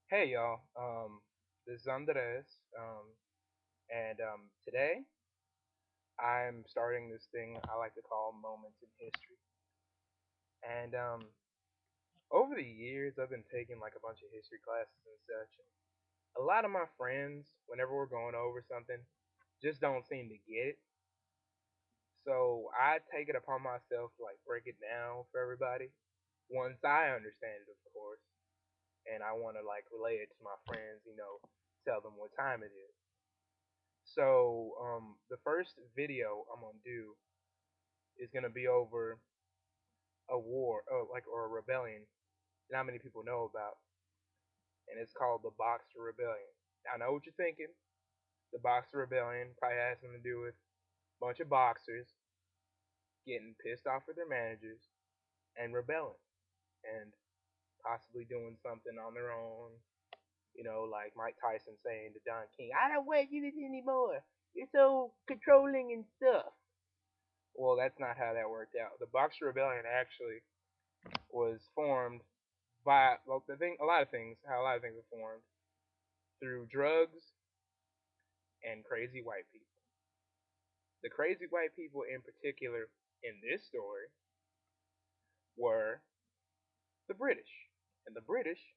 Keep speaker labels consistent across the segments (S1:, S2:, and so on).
S1: Hey y'all, this is Andres, and today I'm starting this thing I like to call Moments in History. And over the years, I've been taking like a bunch of history classes and such. And a lot of my friends, whenever we're going over something, just don't seem to get it. So I take it upon myself to like break it down for everybody once I understand it, of course. And I want to like relay it to my friends, tell them what time it is. So the first video I'm gonna do is gonna be over a war, or a rebellion. Not many people know about, and it's called the Boxer Rebellion. Now, I know what you're thinking. The Boxer Rebellion probably has something to do with a bunch of boxers getting pissed off with their managers and rebelling, and possibly doing something on their own. Like Mike Tyson saying to Don King, "I don't want you anymore. You're so controlling and stuff." Well, that's not how that worked out. The Boxer Rebellion actually was formed by, well, the thing, how a lot of things are formed through drugs and crazy white people. The crazy white people in particular in this story were the British, and the British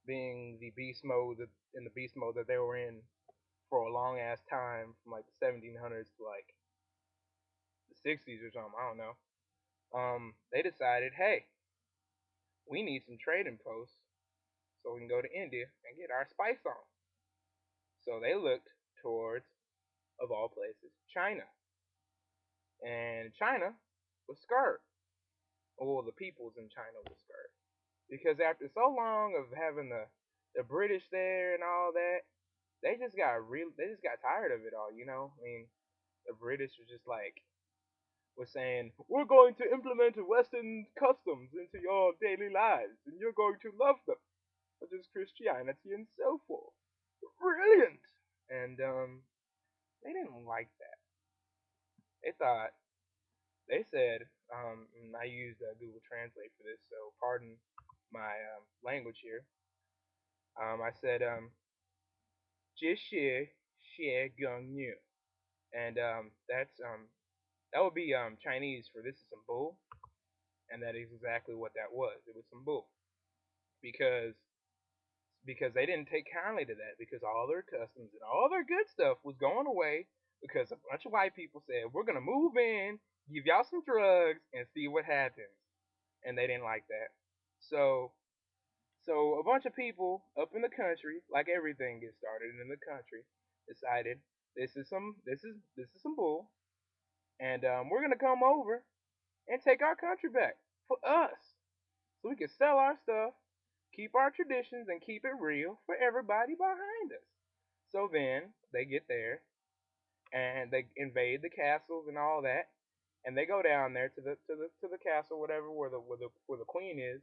S1: being the beast mode in the beast mode that they were in for a long ass time, from like the 1700s to like the 60s or something. I don't know. They decided, hey, we need some trading posts so we can go to India and get our spice on. So they looked towards, of all places, China. And China was scared. Well, the peoples in China was scared. Because after so long of having the British there and all that, they just got tired of it all. I mean, the British was just like was saying, "We're going to implement Western customs into your daily lives, and you're going to love them, such as Christianity and so forth." Brilliant. And they didn't like that. They thought they said, and I used Google Translate for this, so pardon my language here. I said, 这是血 and that would be Chinese for this is some bull, and that is exactly what that was. It was some bull because they didn't take kindly to that, because all their customs and all their good stuff was going away because a bunch of white people said we're gonna move in, give y'all some drugs, and see what happens, and they didn't like that. So a bunch of people up in the country, like everything gets started in the country, decided this is some bull, and we're gonna come over and take our country back for us, so we can sell our stuff, keep our traditions, and keep it real for everybody behind us. So then they get there and they invade the castles and all that, and they go down there to the castle, whatever, where the queen is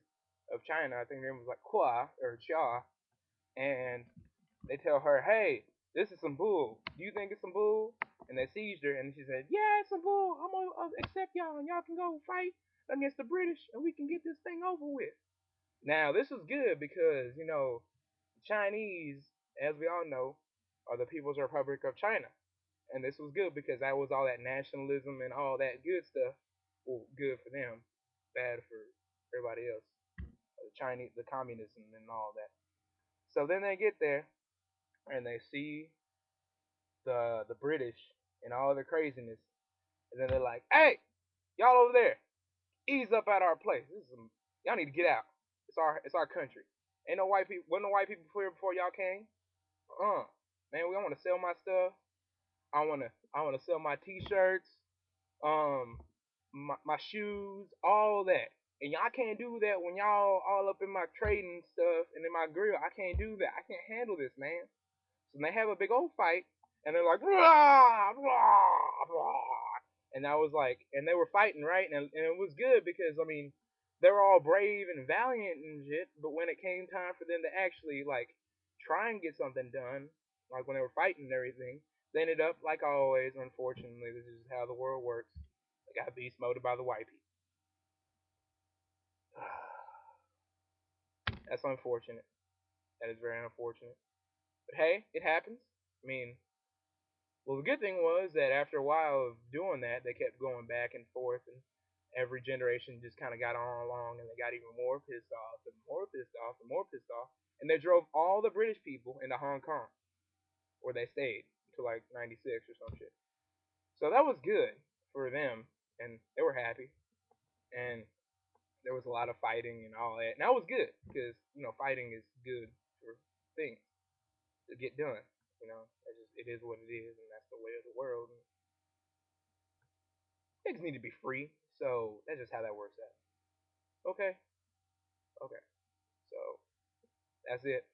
S1: of China. I think her name was like Hua or Xia, and they tell her, "Hey, this is some bull. Do you think it's some bull?" And they seized her, and she said, "Yeah, it's some bull. I'm gonna accept y'all, and y'all can go fight against the British, and we can get this thing over with." Now, this was good because the Chinese, as we all know, are the People's Republic of China, and this was good because that was all that nationalism and all that good stuff. Well, good for them, bad for everybody else. The Chinese, the communism, and all that. So then they get there and they see the British and all their craziness, and then they're like, "Hey, y'all over there, ease up at our place. Y'all need to get out. It's our country. Ain't no white people. Wasn't no white people here before y'all came. Man, we want to sell my stuff. I wanna sell my T-shirts, um, my shoes, all that. And y'all can't do that when y'all all up in my trading stuff and in my grill. I can't do that. I can't handle this, man." So they have a big old fight, and they're like, "Rah, rah, rah." And I was like, and they were fighting, right? And it was good because, I mean, they were all brave and valiant and shit. But when it came time for them to actually like try and get something done, like when they were fighting and everything, they ended up, like always, unfortunately, this is how the world works. They got beast moded by the white people. That's unfortunate. That is very unfortunate. But hey, it happens. I mean, well, the good thing was that after a while of doing that, they kept going back and forth, and every generation just kind of got on along, and they got even more pissed off, and more pissed off, and more pissed off, and they drove all the British people into Hong Kong, where they stayed until like '96 or some shit. So that was good for them, and they were happy, and there was a lot of fighting and all that, and that was good because fighting is good for things to get done. It is what it is, and that's the way of the world. And things need to be free, so that's just how that works out. Okay, okay. So that's it.